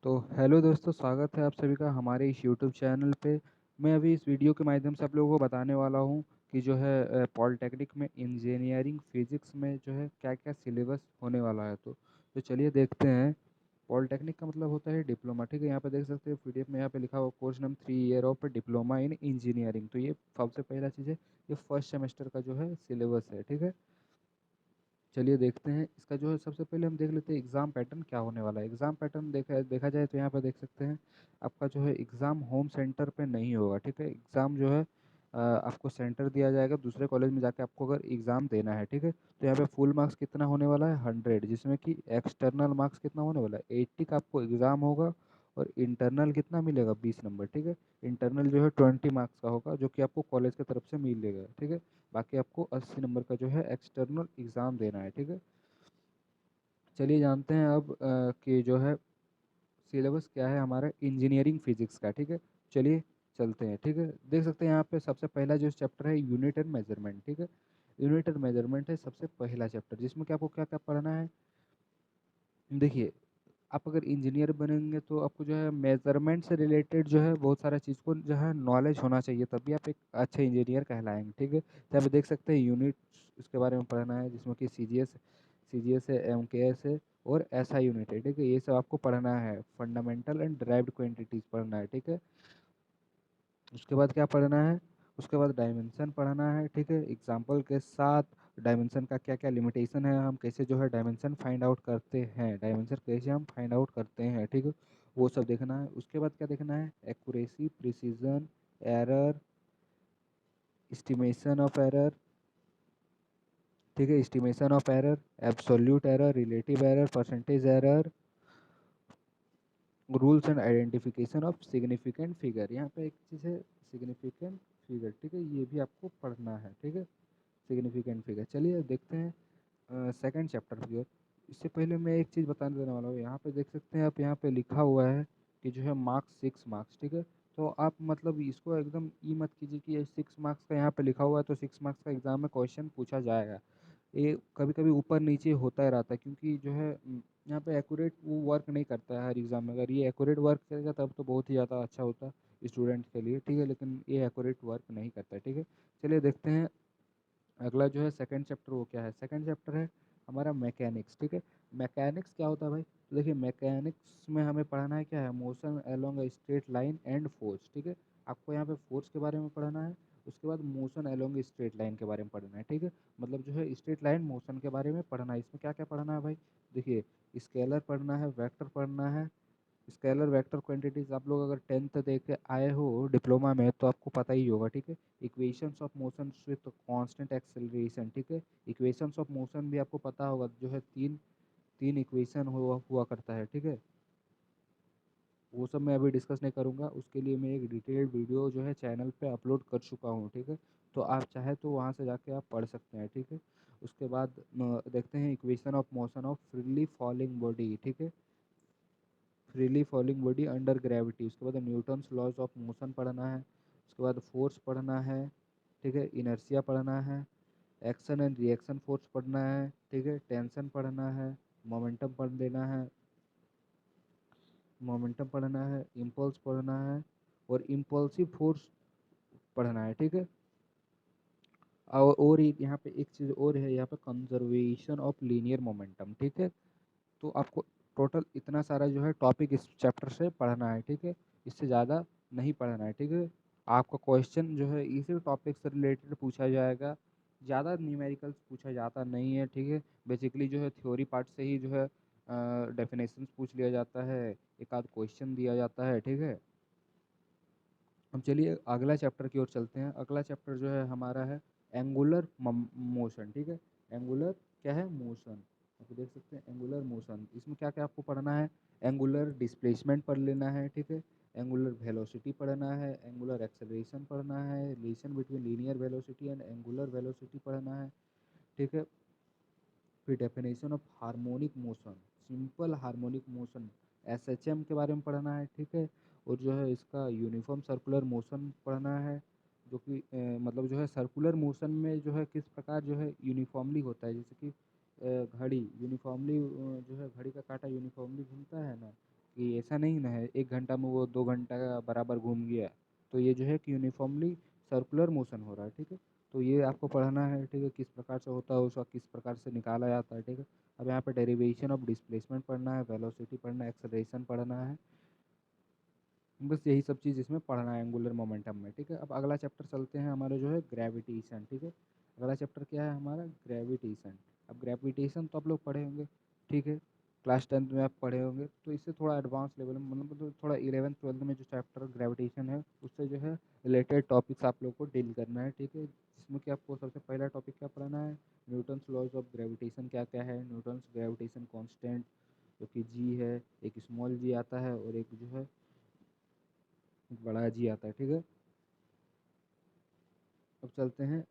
तो हेलो दोस्तों, स्वागत है आप सभी का हमारे इस यूट्यूब चैनल पे। मैं अभी इस वीडियो के माध्यम से आप लोगों को बताने वाला हूँ कि जो है पॉलिटेक्निक में इंजीनियरिंग फिजिक्स में जो है क्या-क्या सिलेबस होने वाला है। तो चलिए देखते हैं। पॉलिटेक्निक का मतलब होता है डिप्लोमा, ठीक है? यहाँ पे देख सकते हैं पीडीएफ में यहाँ पे लिखा हुआ कोर्स नाम 3 year of diploma in engineering. तो ये सबसे पहला चीज़ है, ये फर्स्ट सेमेस्टर का जो है सिलेबस है, ठीक है? चलिए देखते हैं। इसका जो है सबसे पहले हम देख लेते हैं एग्ज़ाम पैटर्न क्या होने वाला है। एग्ज़ाम पैटर्न देखा देखा जाए तो यहाँ पे देख सकते हैं आपका जो है एग्ज़ाम होम सेंटर पे नहीं होगा, ठीक है? एग्ज़ाम जो है आपको सेंटर दिया जाएगा दूसरे कॉलेज में जाके आपको अगर एग्ज़ाम देना है, ठीक है? तो यहाँ पे फुल मार्क्स कितना होने वाला है 100, जिसमें कि एक्सटर्नल मार्क्स कितना होने वाला है 80 का आपको एग्ज़ाम होगा और इंटरनल कितना मिलेगा 20 नंबर, ठीक है? इंटरनल जो है 20 मार्क्स का होगा जो कि आपको कॉलेज की तरफ से मिलेगा, ठीक है? बाकी आपको 80 नंबर का जो है एक्सटर्नल एग्ज़ाम देना है, ठीक है? चलिए जानते हैं अब कि जो है सिलेबस क्या है हमारा इंजीनियरिंग फिजिक्स का, ठीक है? चलिए चलते हैं, ठीक है? देख सकते हैं यहाँ पे सबसे पहला जो चैप्टर है यूनिट एंड मेजरमेंट, ठीक है? यूनिट एंड मेजरमेंट है सबसे पहला चैप्टर, जिसमें कि आपको क्या-क्या पढ़ना है। देखिए, आप अगर इंजीनियर बनेंगे तो आपको जो है मेज़रमेंट से रिलेटेड जो है बहुत सारा चीज़ को जो है नॉलेज होना चाहिए, तभी आप एक अच्छे इंजीनियर कहलाएँगे, ठीक है? तो आप देख सकते हैं यूनिट्स इसके बारे में पढ़ना है, जिसमें कि सीजीएस है, एमकेएस है और एसआई यूनिट है, ठीक है? ये सब आपको पढ़ना है। फंडामेंटल एंड डिराइव्ड क्वांटिटीज़ पढ़ना है, ठीक है? उसके बाद क्या पढ़ना है? उसके बाद डायमेंशन पढ़ना है, ठीक है? एग्ज़ाम्पल के साथ डायमेंशन का क्या-क्या लिमिटेशन है, हम कैसे जो है डायमेंशन फाइंड आउट करते हैं, डायमेंशन कैसे हम फाइंड आउट करते हैं, ठीक है? वो सब देखना है। उसके बाद क्या देखना है? Accuracy, precision, error, estimation of error, ठीक है? Estimation of error, absolute error, relative error, percentage error, rules and identification of significant figure. यहाँ पे एक चीज़ है सिग्निफिकेंट फिगर, ठीक है? ये भी आपको पढ़ना है, ठीक है? Significant figure. चलिए देखते हैं सेकंड चैप्टर की ओर। इससे पहले मैं एक चीज़ बताने देने वाला हूँ। यहाँ पे देख सकते हैं आप, यहाँ पे लिखा हुआ है कि जो है मार्क्स 6 मार्क्स, ठीक है? तो आप मतलब इसको एकदम ये मत कीजिए कि ये 6 मार्क्स का यहाँ पे लिखा हुआ है तो 6 मार्क्स का एग्ज़ाम में क्वेश्चन पूछा जाएगा। ये कभी-कभी ऊपर-नीचे होता ही रहता है, क्योंकि जो है यहाँ पे एक्यूरेट वो वर्क नहीं करता है हर एग्ज़ाम में। अगर ये एक्यूरेट वर्क करेगा तब तो बहुत ही ज़्यादा अच्छा होता स्टूडेंट्स के लिए, ठीक है? लेकिन ये एक्यूरेट वर्क नहीं करता है, ठीक है? चलिए देखते हैं अगला जो है सेकंड चैप्टर वो क्या है। सेकंड चैप्टर है हमारा मैकेनिक्स, ठीक है? मैकेनिक्स क्या होता है भाई? तो देखिए मैकेनिक्स में हमें पढ़ना है क्या है, motion along a straight line and force, ठीक है? आपको यहाँ पे फोर्स के बारे में पढ़ना है। उसके बाद मोशन अलोंग स्ट्रेट लाइन के बारे में पढ़ना है, ठीक है? मतलब जो है स्ट्रेट लाइन मोशन के बारे में पढ़ना है। इसमें क्या क्या पढ़ना है भाई? देखिए, स्केलर पढ़ना है, वेक्टर पढ़ना है। स्केलर वेक्टर क्वांटिटीज आप लोग अगर 10th दे के आए हो डिप्लोमा में तो आपको पता ही होगा, ठीक है? Equations of motion with constant acceleration, ठीक है? इक्वेशंस ऑफ मोशन भी आपको पता होगा, जो है तीन तीन इक्वेशन हुआ करता है, ठीक है? वो सब मैं अभी डिस्कस नहीं करूँगा, उसके लिए मैं एक डिटेल्ड वीडियो जो है चैनल पे अपलोड कर चुका हूँ, ठीक है? तो आप चाहे तो वहाँ से जाके आप पढ़ सकते हैं, ठीक है? उसके बाद देखते हैं equation of motion of freely falling body, ठीक है? Freely falling body under gravity. उसके बाद न्यूटन्स लॉज ऑफ मोशन पढ़ना है। उसके बाद फोर्स पढ़ना है, ठीक है? इनर्शिया पढ़ना है। एक्शन एंड रिएक्शन फोर्स पढ़ना है, ठीक है? टेंशन पढ़ना है। मोमेंटम पढ़ लेना है। मोमेंटम पढ़ना है, इम्पल्स पढ़ना है और इम्पल्सिव फोर्स पढ़ना है, ठीक है? और एक यहाँ पे एक चीज़ और है, यहाँ पे कंजर्वेशन ऑफ लीनियर मोमेंटम, ठीक है? तो आपको टोटल इतना सारा जो है टॉपिक इस चैप्टर से पढ़ना है, ठीक है? इससे ज़्यादा नहीं पढ़ना है, ठीक है? आपका क्वेश्चन जो है इसी टॉपिक से रिलेटेड पूछा जाएगा, ज़्यादा न्यूमेरिकल्स पूछा जाता नहीं है, ठीक है? बेसिकली जो है थ्योरी पार्ट से ही जो है डेफिनेशंस पूछ लिया जाता है, एक आध क्वेश्चन दिया जाता है, ठीक है? अब चलिए अगला चैप्टर की ओर चलते हैं। अगला चैप्टर जो है हमारा है एंगुलर मोशन, ठीक है? एंगुलर क्या है? मोशन। आप देख सकते हैं एंगुलर मोशन। इसमें क्या क्या आपको पढ़ना है? एंगुलर डिस्प्लेसमेंट पढ़ लेना है, ठीक है? एंगुलर वेलोसिटी पढ़ना है, एंगुलर एक्सेलरेशन पढ़ना है, relation between linear velocity and angular velocity पढ़ना है, ठीक है? फिर definition of harmonic motion, simple harmonic motion SHM के बारे में पढ़ना है, ठीक है? और जो है इसका यूनिफॉर्म सर्कुलर मोशन पढ़ना है, जो कि मतलब जो है सर्कुलर मोशन में जो है किस प्रकार जो है यूनिफॉर्मली होता है, जैसे कि घड़ी यूनिफॉर्मली जो है घड़ी का कांटा यूनिफॉर्मली घूमता है ना, कि ऐसा नहीं ना है 1 घंटा में वो 2 घंटा का बराबर घूम गया। तो ये जो है कि यूनिफ़ॉर्मली सर्कुलर मोशन हो रहा है, ठीक है? तो ये आपको पढ़ना है, ठीक है? किस प्रकार से होता है, उसका किस प्रकार से निकाला जाता है, ठीक है? अब यहाँ पे डेरिवेशन ऑफ डिस्प्लेसमेंट पढ़ना है, वेलोसिटी पढ़ना है, एक्सेलरेशन पढ़ना है। बस यही सब चीज़ इसमें पढ़ना है एंगुलर मोमेंटम में, ठीक है? अब अगला चैप्टर चलते हैं हमारे जो है ग्रेविटेशन, ठीक है? अगला चैप्टर क्या है हमारा? ग्रेविटेशन। अब ग्रेविटेशन तो आप लोग पढ़े होंगे, ठीक है? क्लास 10th में आप पढ़े होंगे, तो इससे थोड़ा एडवांस लेवल में मतलब तो थोड़ा 11th-12th में जो चैप्टर ग्रेविटेशन है, उससे जो है रिलेटेड टॉपिक्स आप लोग को डील करना है, ठीक है? जिसमें कि आपको सबसे पहला टॉपिक क्या पढ़ना है? न्यूटन्स लॉज ऑफ ग्रेविटेशन क्या-क्या है? न्यूटन्स ग्रेविटेशन कांस्टेंट जो कि जी है, एक स्मॉल जी आता है और एक जो है बड़ा जी आता है, ठीक है? अब चलते हैं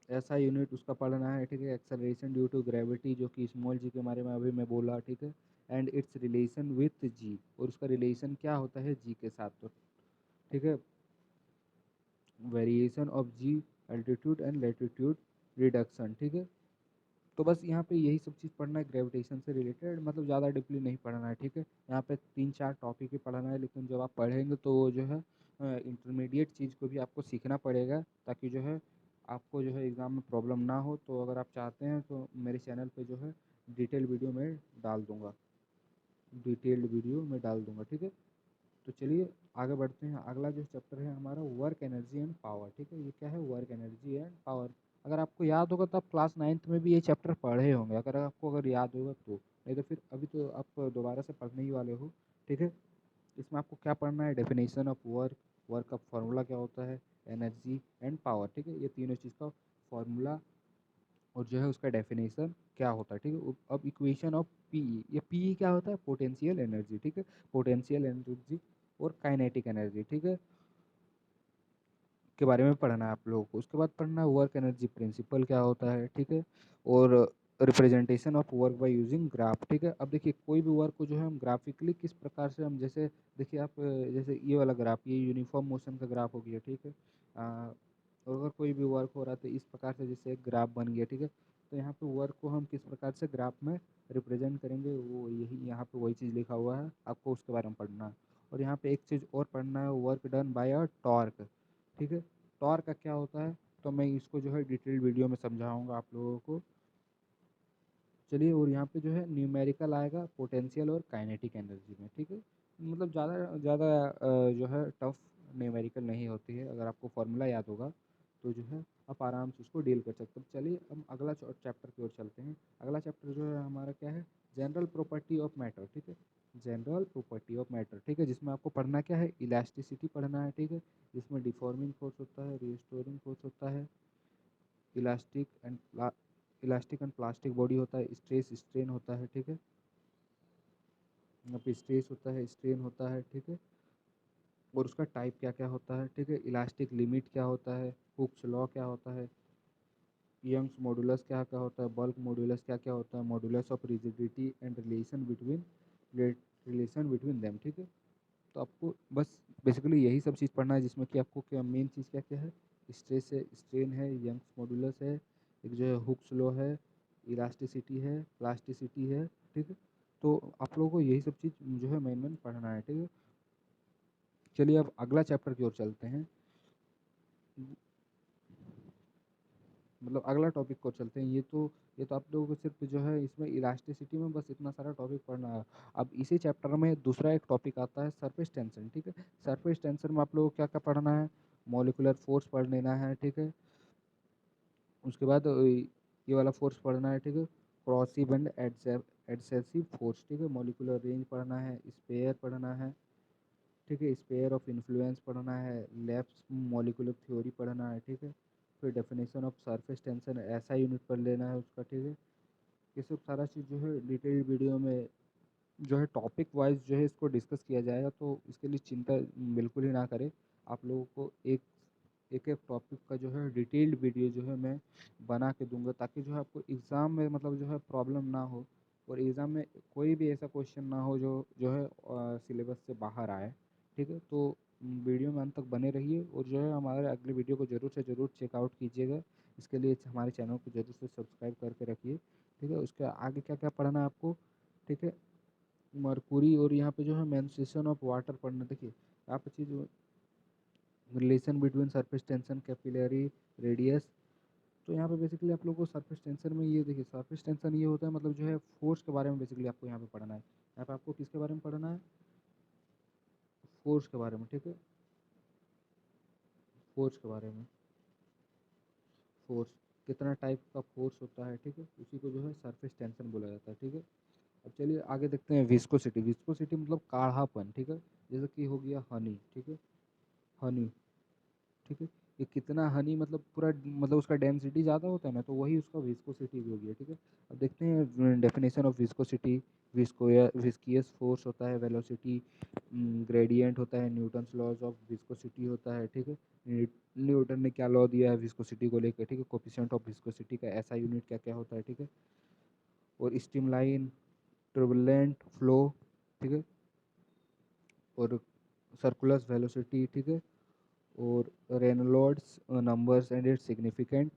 ऐसा यूनिट उसका पढ़ना है, ठीक है? एक्सेलरेशन ड्यू टू ग्रेविटी जो कि स्मॉल जी के बारे में अभी मैं बोला, ठीक है? एंड इट्स रिलेशन विथ जी, और उसका रिलेशन क्या होता है जी के साथ, तो ठीक है? Variation of g, altitude and latitude reduction, ठीक है? तो बस यहाँ पे यही सब चीज़ पढ़ना है ग्रेविटेशन से रिलेटेड, मतलब ज़्यादा डीपली नहीं पढ़ना है, ठीक है? यहाँ पे 3-4 टॉपिक ही पढ़ना है, लेकिन जब आप पढ़ेंगे तो वो जो है इंटरमीडिएट चीज़ को भी आपको सीखना पड़ेगा, ताकि जो है आपको जो है एग्ज़ाम में प्रॉब्लम ना हो। तो अगर आप चाहते हैं तो मेरे चैनल पे जो है डिटेल वीडियो में डाल दूँगा, डिटेल्ड वीडियो में डाल दूँगा, ठीक है? तो चलिए आगे बढ़ते हैं। अगला जो चैप्टर है हमारा वर्क एनर्जी एंड पावर, ठीक है? ये क्या है? Work energy and power. अगर आपको याद होगा तो आप क्लास 9th में भी ये चैप्टर पढ़े होंगे, अगर याद होगा तो। नहीं तो फिर अभी तो आप दोबारा से पढ़ने ही वाले हो, ठीक है? इसमें आपको क्या पढ़ना है? डेफिनेशन ऑफ वर्क, वर्क का फार्मूला क्या होता है, एनर्जी एंड पावर, ठीक है? ये तीनों चीज़ का फार्मूला और जो है उसका डेफिनेशन क्या होता है, ठीक है? अब इक्वेशन ऑफ पीई, ये पीई क्या होता है? पोटेंशियल एनर्जी, ठीक है? पोटेंशियल एनर्जी और काइनेटिक एनर्जी, ठीक है? के बारे में पढ़ना है आप लोगों को। उसके बाद पढ़ना है वर्क एनर्जी प्रिंसिपल क्या होता है, ठीक है? और representation of work by using graph, ठीक है? अब देखिए कोई भी वर्क को जो है हम ग्राफिकली किस प्रकार से हम जैसे देखिए आप जैसे ये वाला ग्राफ, ये यूनिफॉर्म मोशन का ग्राफ हो गया, ठीक है? और अगर कोई भी वर्क हो रहा है तो इस प्रकार से जैसे एक ग्राफ बन गया, ठीक है? तो यहाँ पे वर्क को हम किस प्रकार से ग्राफ में रिप्रेजेंट करेंगे, वो यही यहाँ पे वही चीज़ लिखा हुआ है, आपको उसके बारे में पढ़ना है। और यहाँ पे एक चीज़ और पढ़ना है, work done by a torque, ठीक है? टॉर्क का क्या होता है, तो मैं इसको जो है डिटेल वीडियो में समझाऊंगा आप लोगों को। चलिए, और यहाँ पे जो है न्यूमेरिकल आएगा पोटेंशियल और काइनेटिक एनर्जी में, ठीक है? मतलब ज़्यादा ज़्यादा जो है टफ न्यूमेरिकल नहीं होती है, अगर आपको फार्मूला याद होगा तो जो है आप आराम से उसको डील कर सकते हो। चलिए हम अगला चैप्टर की ओर चलते हैं। अगला चैप्टर जो है हमारा क्या है? जनरल प्रॉपर्टी ऑफ मैटर, ठीक है? जनरल प्रॉपर्टी ऑफ मैटर, ठीक है? जिसमें आपको पढ़ना क्या है? इलास्टिसिटी पढ़ना है, ठीक है? जिसमें डिफॉर्मिंग फोर्स होता है, रिस्टोरिंग फोर्स होता है, elastic and elastic and plastic body होता है, स्ट्रेस स्ट्रेन होता है, ठीक है? यहाँ पे स्ट्रेस होता है, स्ट्रेन होता है, ठीक है? और उसका टाइप क्या क्या होता है, ठीक है? इलास्टिक लिमिट क्या होता है, हुक्स लॉ क्या होता है, यंग्स मॉडुलस क्या क्या होता है, बल्क मॉडुलस क्या क्या होता है, modulus of rigidity and relation between them, ठीक है? तो आपको बस बेसिकली यही सब चीज़ पढ़ना है, जिसमें कि आपको क्या मेन चीज़ क्या क्या है? स्ट्रेस है, स्ट्रेन है, यंग्स मॉडुलस है, एक जो है हुक्स लॉ है, इलास्टिसिटी है, प्लास्टिसिटी है, ठीक है? तो आप लोगों को यही सब चीज़ जो है मेन पढ़ना है, ठीक है? चलिए अब अगला चैप्टर की ओर चलते हैं, मतलब अगला टॉपिक को चलते हैं। ये तो आप लोगों को सिर्फ जो है इसमें इलास्टिसिटी में बस इतना सारा टॉपिक पढ़ना है। अब इसी चैप्टर में दूसरा एक टॉपिक आता है सरफेस टेंशन, ठीक है? सरफेस टेंशन में आप लोगों को क्या क्या पढ़ना है? मॉलिकुलर फोर्स पढ़ लेना है, ठीक है? उसके बाद ये वाला फोर्स पढ़ना है, ठीक है? क्रॉसिव एंड एडसेसिव फोर्स, ठीक है? मॉलिकुलर रेंज पढ़ना है, स्पेयर पढ़ना है, ठीक है? स्पेयर ऑफ इन्फ्लुएंस पढ़ना है, लेफ्ट मॉलिकुलर थ्योरी पढ़ना है, ठीक है? फिर डेफिनेशन ऑफ सरफेस टेंशन ऐसा यूनिट पढ़ लेना है उसका, ठीक है? ये सब सारा चीज़ जो है डिटेल वीडियो में जो है टॉपिक वाइज जो है इसको डिस्कस किया जाएगा, तो इसके लिए चिंता बिल्कुल ही ना करें। आप लोगों को एक एक एक टॉपिक का जो है डिटेल्ड वीडियो जो है मैं बना के दूंगा, ताकि जो है आपको एग्ज़ाम में मतलब जो है प्रॉब्लम ना हो, और एग्ज़ाम में कोई भी ऐसा क्वेश्चन ना हो जो जो है सिलेबस से बाहर आए, ठीक है? तो वीडियो में अंत तक बने रहिए, और जो है हमारे अगले वीडियो को ज़रूर से ज़रूर चेकआउट कीजिएगा। इसके लिए हमारे चैनल को ज़रूर से सब्सक्राइब करके रखिए, ठीक है? उसके आगे क्या क्या पढ़ना है आपको, ठीक है? मरकुरी, और यहाँ पे जो है मेंस्ट्रुएशन ऑफ वाटर पढ़ना। देखिए यहाँ पे चीज relation between surface tension capillary radius. तो यहाँ पे बेसिकली आप लोगों को सरफेस टेंशन में ये देखिए, सरफेस टेंशन ये होता है मतलब जो है फोर्स के बारे में बेसिकली आपको यहाँ पे पढ़ना है। यहाँ पे आपको किसके बारे में पढ़ना है? फोर्स के बारे में, ठीक है, फोर्स के बारे में। फोर्स, कितना टाइप का फोर्स होता है, ठीक है, उसी को जो है सरफेस टेंशन बोला जाता है, ठीक है। अब चलिए आगे देखते हैं विस्कोसिटी। विस्कोसिटी मतलब काढ़ापन, ठीक है, जैसे कि हो गया हनी, ठीक है, हनी, ठीक है। ये कितना हनी मतलब पूरा मतलब उसका डेंसिटी ज़्यादा होता है ना, तो वही उसका विस्कोसिटी भी हो गया, ठीक है। अब देखते हैं डेफिनेशन ऑफ विस्कोसिटी। विस्कियस फोर्स होता है, वेलोसिटी ग्रेडियंट होता है, न्यूटन्स लॉज ऑफ विस्कोसिटी होता है, ठीक है। न्यूटन ने क्या लॉ दिया है विस्कोसिटी को लेकर, ठीक है। कोफिशिएंट ऑफ विस्कोसिटी का ऐसा यूनिट क्या क्या होता है, ठीक है। और स्ट्रीमलाइन, टर्बुलेंट फ्लो, ठीक है, और सर्कुलर वेलोसिटी, ठीक है, और Reynolds numbers and its significant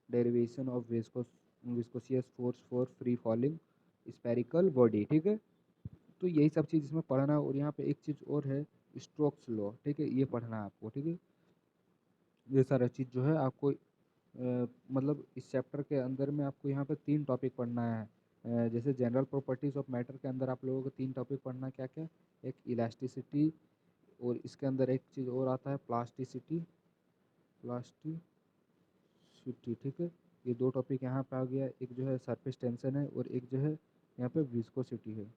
derivation of viscous force for free falling spherical body, ठीक है। तो यही सब चीज़ इसमें पढ़ना है। और यहाँ पे एक चीज़ और है, स्ट्रोक्स लॉ, ठीक है, ये पढ़ना है आपको, ठीक है। ये सारा चीज़ जो है आपको मतलब इस चैप्टर के अंदर में आपको यहाँ पे 3 टॉपिक पढ़ना है। जैसे जनरल प्रॉपर्टीज ऑफ मैटर के अंदर आप लोगों को 3 टॉपिक पढ़ना है, क्या क्या? एक इलास्टिसिटी, और इसके अंदर एक चीज़ और आता है प्लास्टिसिटी, प्लास्टिसिटी, ठीक है। ये 2 टॉपिक यहाँ पे आ गया। एक जो है सरफेस टेंशन है, और एक जो है यहाँ पे विस्कोसिटी है,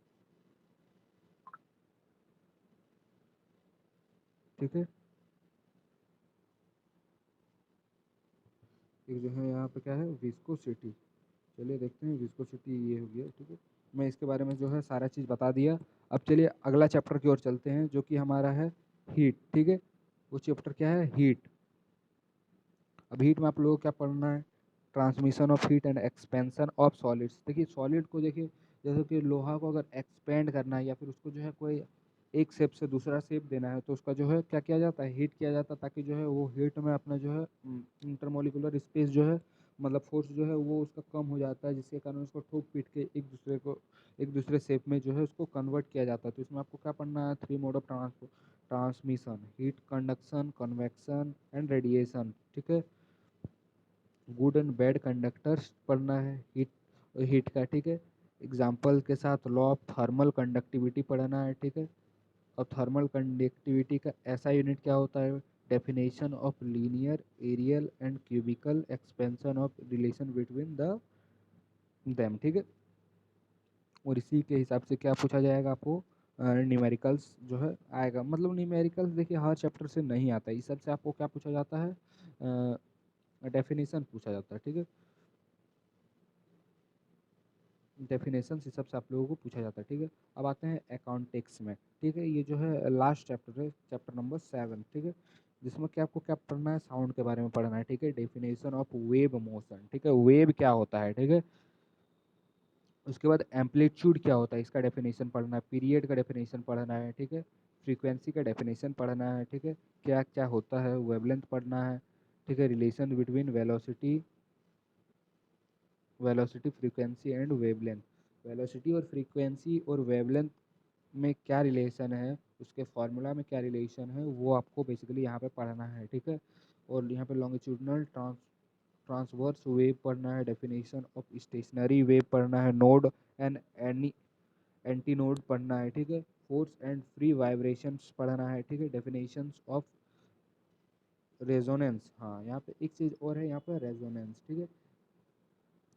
ठीक है। एक जो है यहाँ पे क्या है, विस्कोसिटी। चलिए देखते हैं विस्कोसिटी, ये हो गया, ठीक है। मैं इसके बारे में जो है सारा चीज़ बता दिया। अब चलिए अगला चैप्टर की ओर चलते हैं, जो कि हमारा है हीट, ठीक है। वो चैप्टर क्या है? हीट। अब हीट में आप लोगों को क्या पढ़ना है? Transmission of heat and expansion of solids. देखिए सॉलिड को देखिए, जैसे कि लोहा को अगर एक्सपेंड करना है या फिर उसको जो है कोई एक शेप से दूसरा शेप देना है, तो उसका जो है क्या किया जाता है? हीट किया जाता है, ताकि जो है वो हीट में अपना जो है इंटरमोलिकुलर स्पेस जो है मतलब फोर्स जो है वो उसका कम हो जाता है, जिसके कारण उसको ठोक पीट के एक दूसरे शेप में जो है उसको कन्वर्ट किया जाता है। तो इसमें आपको क्या पढ़ना है? 3 mode of transmission, heat conduction, convection and radiation, ठीक है। गुड एंड बैड कंडक्टर्स पढ़ना है हीट हीट का, ठीक है। एग्जाम्पल के साथ लॉ ऑफ थर्मल कंडक्टिविटी पढ़ना है, ठीक है। और थर्मल कंडक्टिविटी का ऐसा यूनिट क्या होता है? Definition of linear areal and cubical expansion of relation between the them, ठीक है। और इसी के हिसाब से क्या पूछा जाएगा आपको? न्यूमेरिकल्स जो है आएगा। मतलब न्यूमेरिकल्स देखिए हर चैप्टर से नहीं आता है, इस सब से आपको क्या पूछा जाता है? डेफिनेशन पूछा जाता है, ठीक है। डेफिनेशन इस सब से आप लोगों को पूछा जाता है, ठीक है। अब आते हैं अकाउंटिक्स में, ठीक है। ये जो है लास्ट चैप्टर है, चैप्टर नंबर 7, ठीक है। जिसमें क्या आपको क्या पढ़ना है? साउंड के बारे में पढ़ना है, ठीक है। डेफिनेशन ऑफ वेव मोशन, ठीक है, वेव क्या होता है, ठीक है। उसके बाद एम्पलीट्यूड क्या होता है, इसका डेफिनेशन पढ़ना है। पीरियड का डेफिनेशन पढ़ना है, ठीक है। फ्रीक्वेंसी का डेफिनेशन पढ़ना है, ठीक है। क्या क्या होता है, वेवलेंथ पढ़ना है, ठीक है। Relation between velocity frequency and wavelength. Velocity और फ्रीक्वेंसी और वेवलेंथ में क्या रिलेशन है, उसके फार्मूला में क्या रिलेशन है, वो आपको बेसिकली यहाँ पे पढ़ना है, ठीक है। और यहाँ पे लॉन्गिट्यूडनल ट्रांसवर्स वेव पढ़ना है, डेफिनेशन ऑफ स्टेशनरी वेव पढ़ना है, node and any anti node पढ़ना है, ठीक है। फोर्स एंड फ्री वाइब्रेशंस पढ़ना है, ठीक है। डेफिनेशंस ऑफ रेजोनेंस, हाँ यहाँ पे एक चीज़ और है, यहाँ पे रेजोनेंस, ठीक है।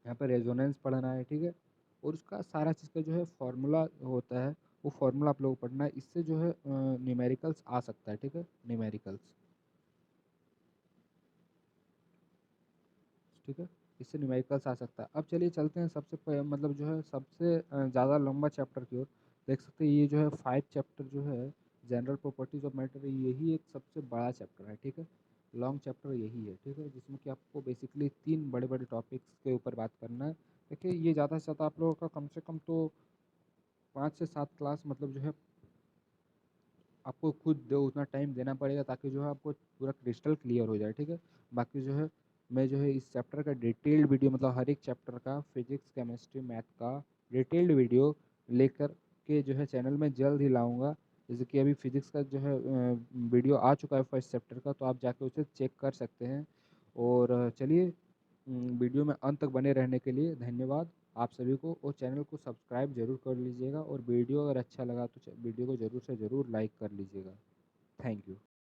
यहाँ पे रेजोनेंस पढ़ना है, ठीक है। और उसका सारा चीज़ का जो है फॉर्मूला होता है, वो फॉर्मूला आप लोगों को पढ़ना है। इससे जो है न्यूमेरिकल्स आ सकता है, ठीक है, न्यूमेरिकल्स, ठीक है। इससे न्यूमेरिकल्स आ सकता है। अब चलिए चलते हैं मतलब जो है सबसे ज़्यादा लंबा चैप्टर की ओर। देख सकते हैं ये जो है 5 चैप्टर जो है जनरल प्रॉपर्टीज ऑफ मैटर, यही एक सबसे बड़ा चैप्टर है, ठीक है। लॉन्ग चैप्टर यही है, ठीक है, जिसमें कि आपको बेसिकली 3 बड़े बड़े टॉपिक्स के ऊपर बात करना है। देखिए ये ज़्यादा से ज़्यादा आप लोगों का कम से कम तो 5 से 7 क्लास मतलब जो है आपको खुद उतना टाइम देना पड़ेगा, ताकि जो है आपको पूरा क्रिस्टल क्लियर हो जाए, ठीक है। बाकी जो है मैं जो है इस चैप्टर का डिटेल्ड वीडियो मतलब हर एक चैप्टर का फिजिक्स केमिस्ट्री मैथ का डिटेल्ड वीडियो लेकर के जो है चैनल में जल्द ही लाऊँगा। जैसे कि अभी फिज़िक्स का जो है वीडियो आ चुका है फर्स्ट चैप्टर का, तो आप जाके उसे चेक कर सकते हैं। और चलिए वीडियो में अंत तक बने रहने के लिए धन्यवाद आप सभी को, और चैनल को सब्सक्राइब ज़रूर कर लीजिएगा, और वीडियो अगर अच्छा लगा तो वीडियो को ज़रूर से ज़रूर लाइक कर लीजिएगा। Thank you.